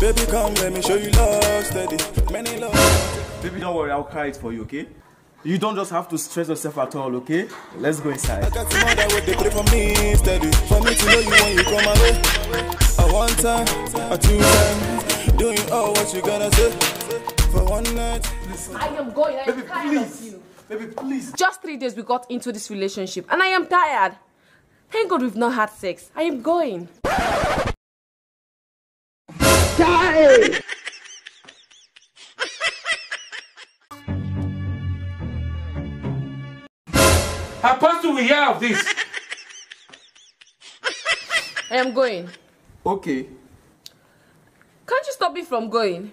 Baby, come, let me show you love steady. Many love. Baby, don't worry, I'll carry it for you, okay? You don't just have to stress yourself at all, okay? Let's go inside. I got some other way they pray for me steady. For me to know you when you come my way. A one time, a two time. Doing all what you gonna say. For one night. I am going. I am tired of you. Baby, please. Just 3 days we got into this relationship and I am tired. Thank God we've not had sex. I am going. Die! How fast do we hear of this? I am going. Okay. Can't you stop me from going?